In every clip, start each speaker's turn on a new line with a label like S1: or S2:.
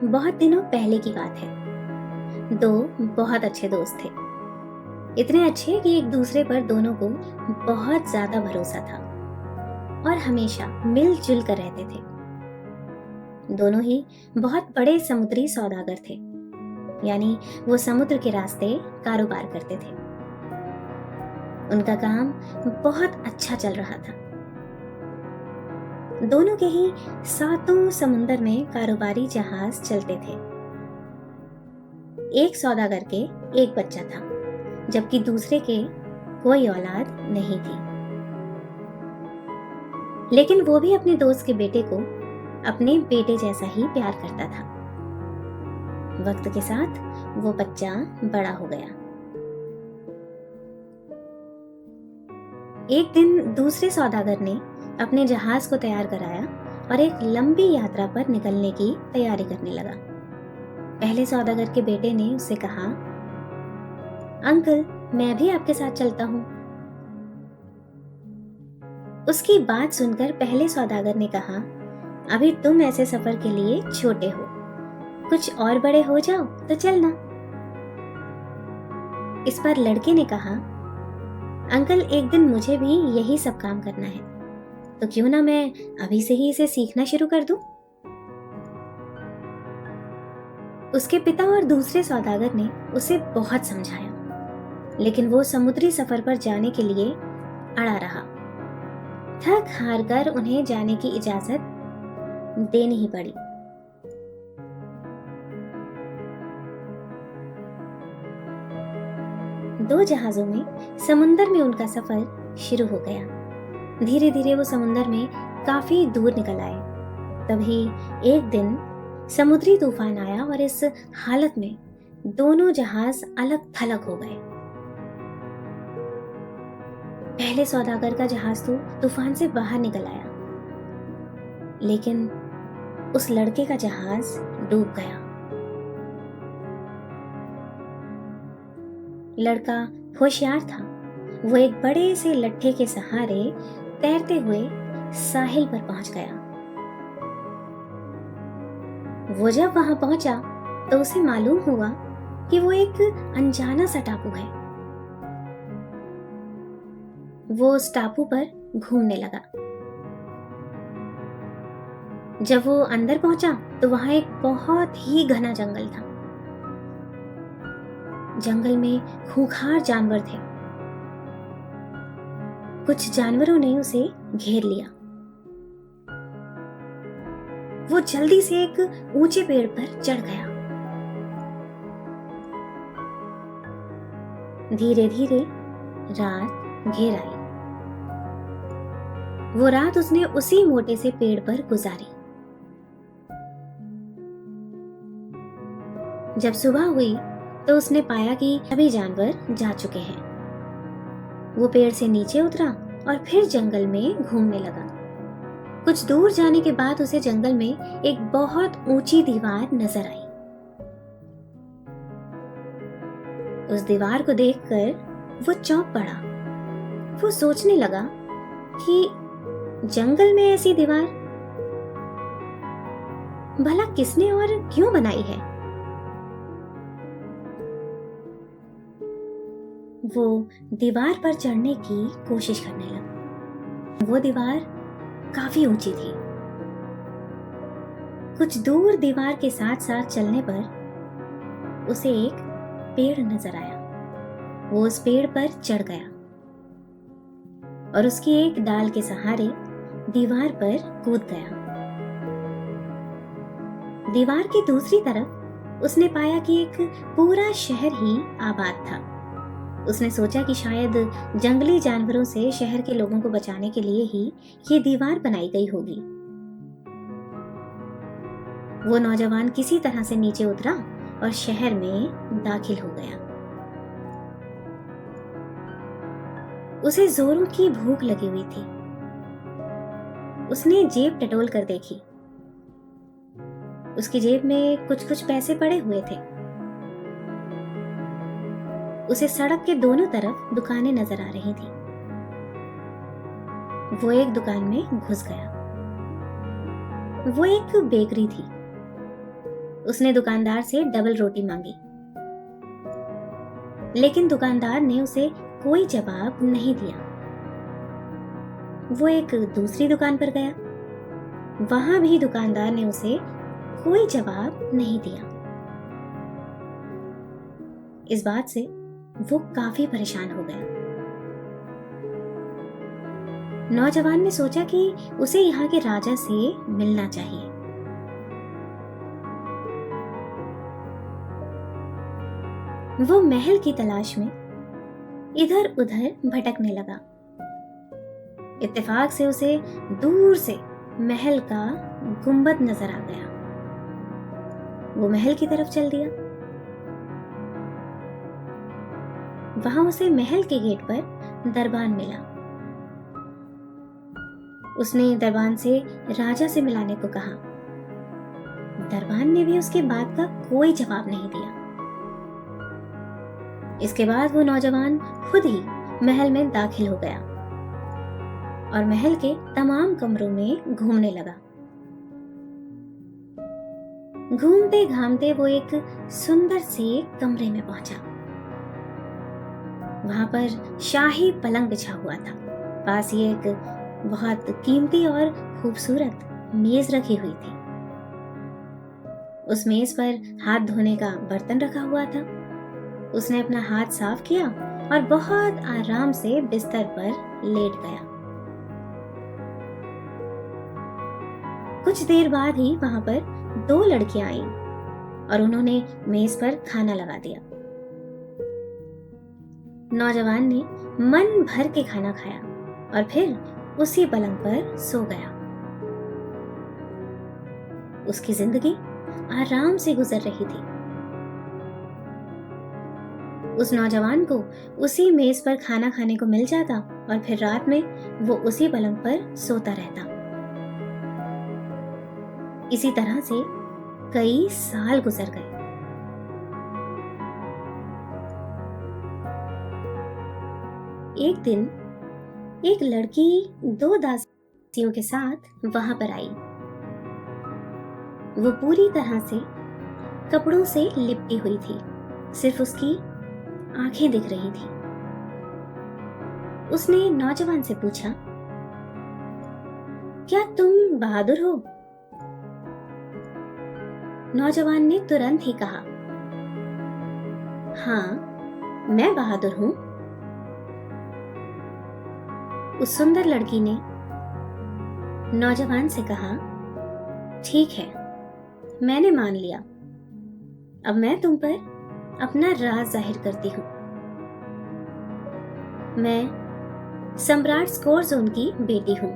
S1: बहुत दिनों पहले की बात है। दो बहुत अच्छे दोस्त थे। इतने अच्छे कि एक दूसरे पर दोनों को बहुत ज्यादा भरोसा था और हमेशा मिलजुल कर रहते थे। दोनों ही बहुत बड़े समुद्री सौदागर थे, यानी वो समुद्र के रास्ते कारोबार करते थे। उनका काम बहुत अच्छा चल रहा था। दोनों के ही सातों समुंदर में कारोबारी जहाज चलते थे। एक सौदागर के एक बच्चा था, जबकि दूसरे के कोई औलाद नहीं थी। लेकिन वो भी अपने दोस्त के बेटे को अपने बेटे जैसा ही प्यार करता था। वक्त के साथ वो बच्चा बड़ा हो गया। एक दिन दूसरे सौदागर ने अपने जहाज को तैयार कराया और एक लंबी यात्रा पर निकलने की तैयारी करने लगा। पहले सौदागर के बेटे ने उससे कहा, अंकल, मैं भी आपके साथ चलता हूं। उसकी बात सुनकर पहले सौदागर ने कहा, अभी तुम ऐसे सफर के लिए छोटे हो, कुछ और बड़े हो जाओ तो चलना। इस पर लड़के ने कहा, अंकल, एक दिन मुझे भी यही सब काम करना है, तो क्यों ना मैं अभी से ही इसे सीखना शुरू कर दूं? उसके पिता और दूसरे सौदागर ने उसे बहुत समझाया, लेकिन वो समुद्री सफर पर जाने के लिए अड़ा रहा। थक हार कर उन्हें जाने की इजाजत देनी ही पड़ी। दो जहाजों में समुंदर में उनका सफर शुरू हो गया। धीरे धीरे वो समुंदर में काफी दूर निकल आए। तभी एक दिन समुद्री तूफान आया और इस हालत में दोनों जहाज अलग थलग हो गए। पहले सौदागर का जहाज तो तूफान से बाहर निकल आया, लेकिन उस लड़के का जहाज डूब गया। लड़का होशियार था। वो एक बड़े से लट्ठे के सहारे तैरते हुए साहिल पर पहुंच गया। वो जब वहां पहुंचा तो उसे मालूम हुआ कि वो एक अनजाना सा टापू है। वो उस टापू पर घूमने लगा। जब वो अंदर पहुंचा तो वहां एक बहुत ही घना जंगल था। जंगल में खूंखार जानवर थे। कुछ जानवरों ने उसे घेर लिया। वो जल्दी से एक ऊंचे पेड़ पर चढ़ गया। धीरे धीरे रात घेर आई। वो रात उसने उसी मोटे से पेड़ पर गुजारी। जब सुबह हुई तो उसने पाया कि सभी जानवर जा चुके हैं। वो पेड़ से नीचे उतरा और फिर जंगल में घूमने लगा। कुछ दूर जाने के बाद उसे जंगल में एक बहुत ऊंची दीवार नजर आई। उस दीवार को देखकर वो चौंक पड़ा। वो सोचने लगा कि जंगल में ऐसी दीवार भला किसने और क्यों बनाई है? वो दीवार पर चढ़ने की कोशिश करने लगा। वो दीवार काफी ऊंची थी। कुछ दूर दीवार के साथ साथ चलने पर उसे एक पेड़ नजर आया। वो उस पेड़ पर चढ़ गया और उसकी एक डाल के सहारे दीवार पर कूद गया। दीवार की दूसरी तरफ उसने पाया कि एक पूरा शहर ही आबाद था। उसने सोचा कि शायद जंगली जानवरों से शहर के लोगों को बचाने के लिए ही ये दीवार बनाई गई होगी। वो नौजवान किसी तरह से नीचे उतरा और शहर में दाखिल हो गया। उसे जोरों की भूख लगी हुई थी। उसने जेब टटोल कर देखी। उसकी जेब में कुछ कुछ पैसे पड़े हुए थे। उसे सड़क के दोनों तरफ दुकानें नजर आ रही थी। वो एक दुकान में घुस गया। वो एक बेकरी थी। उसने दुकानदार से डबल रोटी मांगी, लेकिन दुकानदार ने उसे कोई जवाब नहीं दिया। वो एक दूसरी दुकान पर गया, वहां भी दुकानदार ने उसे कोई जवाब नहीं दिया। इस बात से वो काफी परेशान हो गया। नौजवान ने सोचा कि उसे यहाँ के राजा से मिलना चाहिए। वो महल की तलाश में इधर उधर भटकने लगा। इत्तेफाक से उसे दूर से महल का गुंबद नजर आ गया। वो महल की तरफ चल दिया। वहां उसे महल के गेट पर दरबान मिला। उसने दरबान से राजा से मिलाने को कहा। दरबान ने भी उसकी बात का कोई जवाब नहीं दिया। इसके बाद वो नौजवान खुद ही महल में दाखिल हो गया और महल के तमाम कमरों में घूमने लगा। घूमते घामते वो एक सुंदर से कमरे में पहुंचा। वहां पर शाही पलंग बिछा हुआ था। पास ही एक बहुत कीमती और खूबसूरत मेज रखी हुई थी। उस मेज पर हाथ धोने का बर्तन रखा हुआ था। उसने अपना हाथ साफ किया और बहुत आराम से बिस्तर पर लेट गया। कुछ देर बाद ही वहां पर 2 लड़कियां आईं और उन्होंने मेज पर खाना लगा दिया। नौजवान ने मन भर के खाना खाया और फिर उसी पलंग पर सो गया। उसकी जिंदगी आराम से गुजर रही थी। उस नौजवान को उसी मेज पर खाना खाने को मिल जाता और फिर रात में वो उसी पलंग पर सोता रहता। इसी तरह से कई साल गुजर गए। एक दिन एक लड़की 2 दासियों के साथ वहां पर आई। वो पूरी तरह से कपड़ों से लिपटी हुई थी। सिर्फ उसकी आंखें दिख रही थी। उसने नौजवान से पूछा, क्या तुम बहादुर हो? नौजवान ने तुरंत ही कहा, हाँ, मैं बहादुर हूं। उस सुंदर लड़की ने नौजवान से कहा, ठीक है, मैंने मान लिया। अब मैं तुम पर अपना राज जाहिर करती हूं। मैं सम्राट स्कोरज़ोन की बेटी हूं।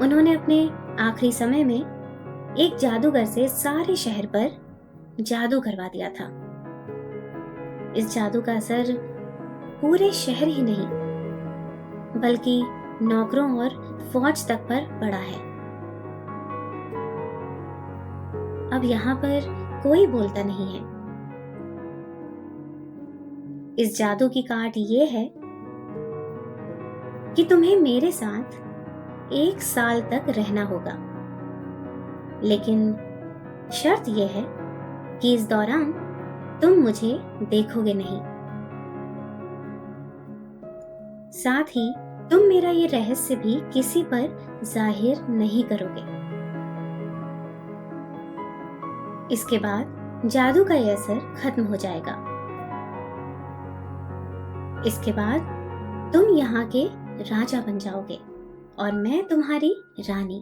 S1: उन्होंने अपने आखिरी समय में एक जादूगर से सारे शहर पर जादू करवा दिया था। इस जादू का असर पूरे शहर ही नहीं बल्कि नौकरों और फौज तक पर पड़ा है। अब यहाँ पर कोई बोलता नहीं है। इस जादू की काट ये है कि तुम्हें मेरे साथ 1 साल तक रहना होगा, लेकिन शर्त यह है कि इस दौरान तुम मुझे देखोगे नहीं। साथ ही तुम मेरा ये रहस्य भी किसी पर जाहिर नहीं करोगे। इसके बाद जादू का ये असर खत्म हो जाएगा। इसके बाद तुम यहाँ के राजा बन जाओगे और मैं तुम्हारी रानी।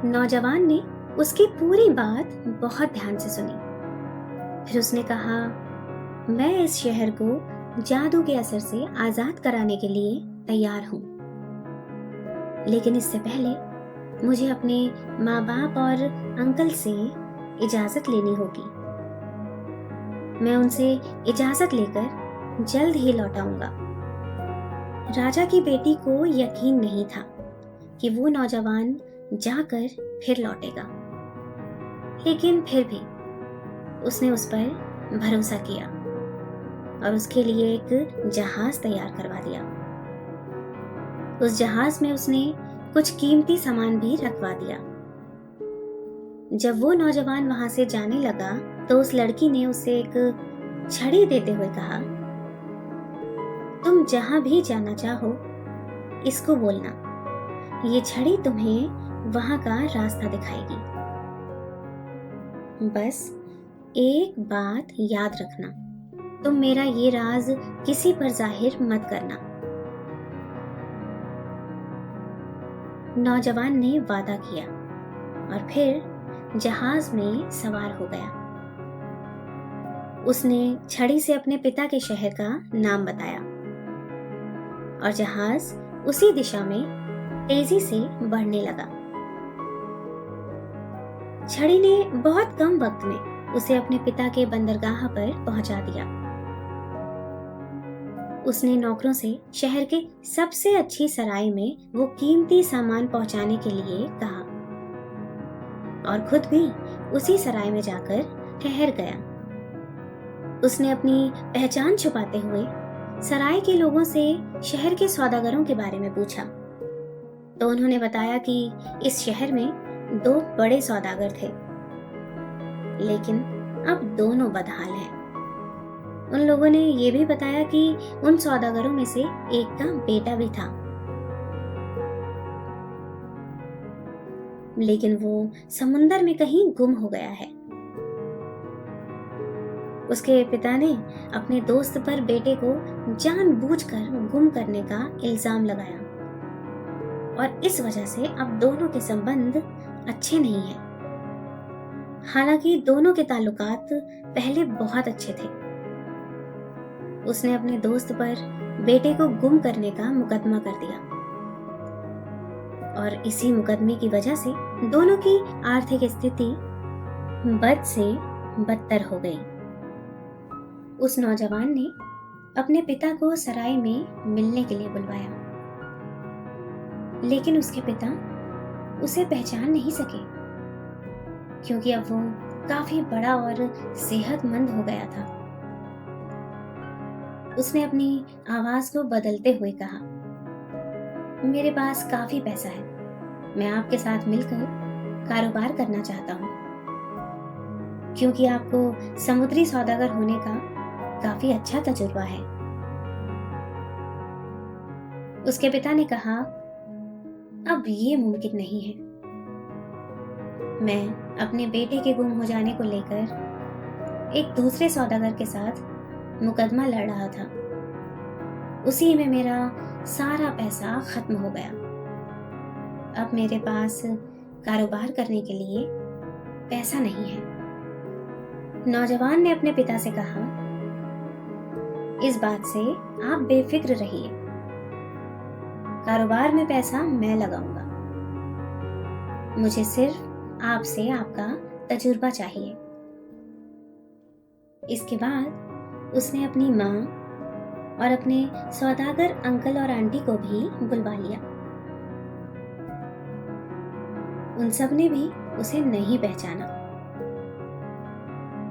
S1: नौजवान ने उसकी पूरी बात बहुत ध्यान से सुनी। फिर उसने कहा, मैं इस शहर को जादू के असर से आजाद कराने के लिए तैयार हूं, लेकिन इससे पहले मुझे अपने माँ बाप और अंकल से इजाजत लेनी होगी। मैं उनसे इजाजत लेकर जल्द ही लौट आऊंगा। राजा की बेटी को यकीन नहीं था कि वो नौजवान जाकर फिर लौटेगा, लेकिन फिर भी उसने उस पर भरोसा किया और उसके लिए एक जहाज तैयार करवा दिया। उस जहाज में उसने कुछ कीमती सामान भी रखवा दिया। जब वो नौजवान वहां से जाने लगा तो उस लड़की ने उसे एक छड़ी देते हुए कहा, तुम जहां भी जाना चाहो इसको बोलना, ये छड़ी तुम्हें वहां का रास्ता दिखाएगी। बस एक बात याद रखना, तुम मेरा ये राज किसी पर जाहिर मत करना। नौजवान ने वादा किया और फिर जहाज में सवार हो गया। उसने छड़ी से अपने पिता के शहर का नाम बताया और जहाज उसी दिशा में तेजी से बढ़ने लगा। छड़ी ने बहुत कम वक्त में उसे अपने पिता के बंदरगाह पर पहुंचा दिया। उसने नौकरों से शहर के सबसे अच्छी सराय में वो कीमती सामान पहुंचाने के लिए कहा और खुद भी उसी सराय में जाकर ठहर गया। उसने अपनी पहचान छुपाते हुए सराय के लोगों से शहर के सौदागरों के बारे में पूछा तो उन्होंने बताया कि इस शहर में 2 बड़े सौदागर थे, लेकिन अब दोनों बदहाल हैं। उन लोगों ने ये भी बताया कि उन सौदागरों में से एक का बेटा भी था, लेकिन वो समुंदर में कहीं गुम हो गया है। उसके पिता ने अपने दोस्त पर बेटे को जानबूझकर गुम करने का इल्जाम लगाया और इस वजह से अब दोनों के संबंध अच्छे नहीं हैं। हालांकि दोनों के ताल्लुकात पहले बहुत अच्छे थे। उसने अपने दोस्त पर बेटे को गुम करने का मुकदमा कर दिया और इसी मुकदमे की वजह से दोनों की आर्थिक स्थिति बद से बदतर हो गई। उस नौजवान ने अपने पिता को सराय में मिलने के लिए बुलवाया, लेकिन उसके पिता उसे पहचान नहीं सके क्योंकि अब वो काफी बड़ा और सेहतमंद हो गया था। उसने अपनी आवाज को बदलते हुए कहा, मेरे पास काफी पैसा है, मैं आपके साथ मिलकर कारोबार करना चाहता हूँ क्योंकि आपको समुद्री सौदागर होने का काफी अच्छा तजुर्बा है। उसके पिता ने कहा, अब ये मुमकिन नहीं है। मैं अपने बेटे के गुम हो जाने को लेकर एक दूसरे सौदागर के साथ मुकदमा लड़ रहा था। उसी में मेरा सारा पैसा खत्म हो गया। अब मेरे पास कारोबार करने के लिए पैसा नहीं है। नौजवान ने अपने पिता से कहा, इस बात से आप बेफिक्र रहिए, कारोबार में पैसा मैं लगाऊंगा। मुझे सिर्फ आपसे आपका तजुर्बा चाहिए। इसके बाद उसने अपनी माँ और अपने सौदागर अंकल और आंटी को भी बुलवा लिया। उन सब ने भी उसे नहीं पहचाना।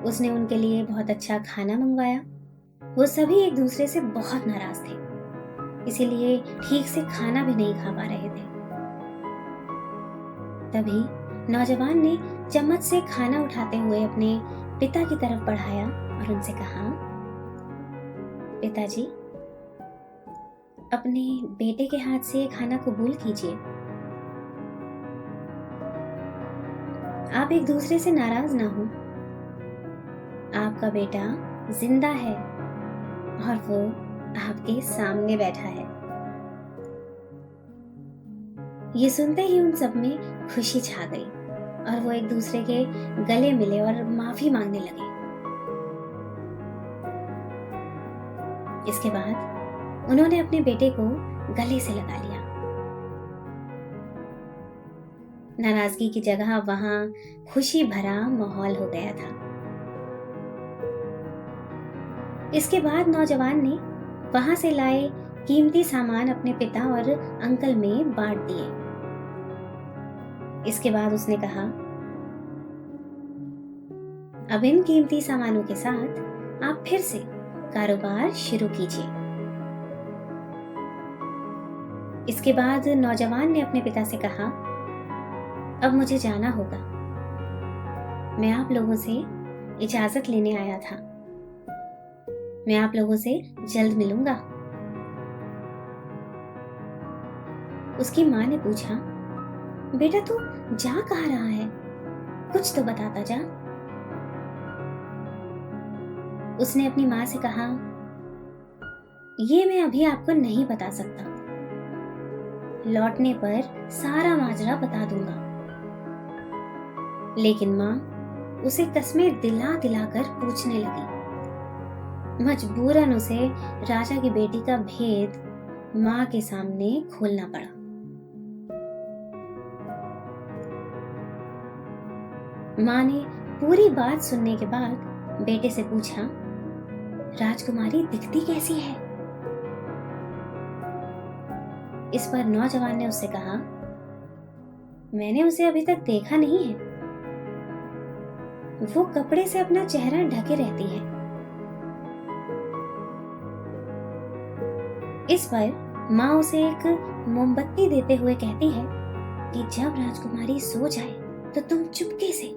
S1: उसने उनके लिए बहुत अच्छा खाना मंगवाया। वो सभी एक दूसरे से बहुत नाराज थे, इसीलिए ठीक से खाना भी नहीं खा पा रहे थे। तभी नौजवान ने चम्मच से खाना उठाते हुए अपने पिता की तरफ बढ़ाया और उनसे कहा, पिताजी, अपने बेटे के हाथ से खाना कबूल कीजिए। आप एक दूसरे से नाराज ना हो। आपका बेटा जिंदा है और वो आपके सामने बैठा है। ये सुनते ही उन सब में खुशी छा गई और वो एक दूसरे के गले मिले और माफी मांगने लगे। इसके बाद उन्होंने अपने बेटे को गले से लगा लिया। नाराजगी की जगह वहां खुशी भरा माहौल हो गया था। इसके बाद नौजवान ने वहां से लाए कीमती सामान अपने पिता और अंकल में बांट दिए। इसके बाद उसने कहा, अब इन कीमती सामानों के साथ आप फिर से कारोबार शुरू कीजिए। इसके बाद नौजवान ने अपने पिता से कहा, अब मुझे जाना होगा। मैं आप लोगों से इजाजत लेने आया था। मैं आप लोगों से जल्द मिलूंगा। उसकी माँ ने पूछा, बेटा तू जा कहाँ रहा है? कुछ तो बताता जा। उसने अपनी माँ से कहा, ये मैं अभी आपको नहीं बता सकता। लौटने पर सारा माजरा बता दूंगा। लेकिन माँ उसे तस्में दिला दिलाकर पूछने लगी। मजबूरन उसे राजा की बेटी का भेद माँ के सामने खोलना पड़ा। माँ ने पूरी बात सुनने के बाद बेटे से पूछा, राजकुमारी दिखती कैसी है? इस पर नौजवान ने उससे कहा, मैंने उसे अभी तक देखा नहीं है। वो कपड़े से अपना चेहरा ढके रहती है। इस पर माँ उसे एक मोमबत्ती देते हुए कहती है कि जब राजकुमारी सो जाए तो तुम चुपके से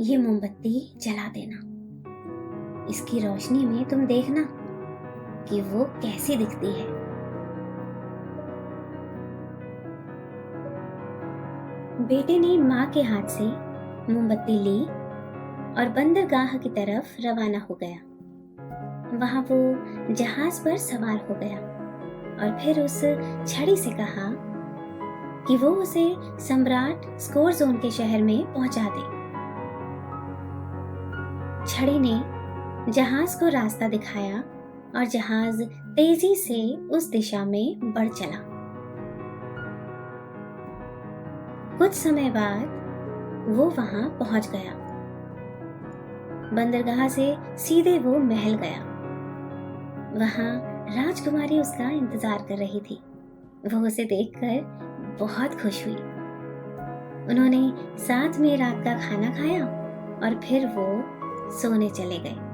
S1: ये मोमबत्ती जला देना। इसकी रोशनी में तुम देखना कि वो कैसी दिखती है। बेटे ने माँ के हाथ से मोमबत्ती ली और बंदरगाह की तरफ रवाना हो गया। वहां वो जहाज पर सवार हो गया और फिर उस छड़ी से कहा कि वो उसे सम्राट स्कोरजोन के शहर में पहुंचा दे। छड़ी ने जहाज को रास्ता दिखाया और जहाज तेजी से उस दिशा में बढ़ चला। कुछ समय बाद वो वहां पहुंच गया। बंदरगाह से सीधे वो महल गया। वहां राजकुमारी उसका इंतजार कर रही थी। वो उसे देखकर बहुत खुश हुई। उन्होंने साथ में रात का खाना खाया और फिर वो सोने चले गए।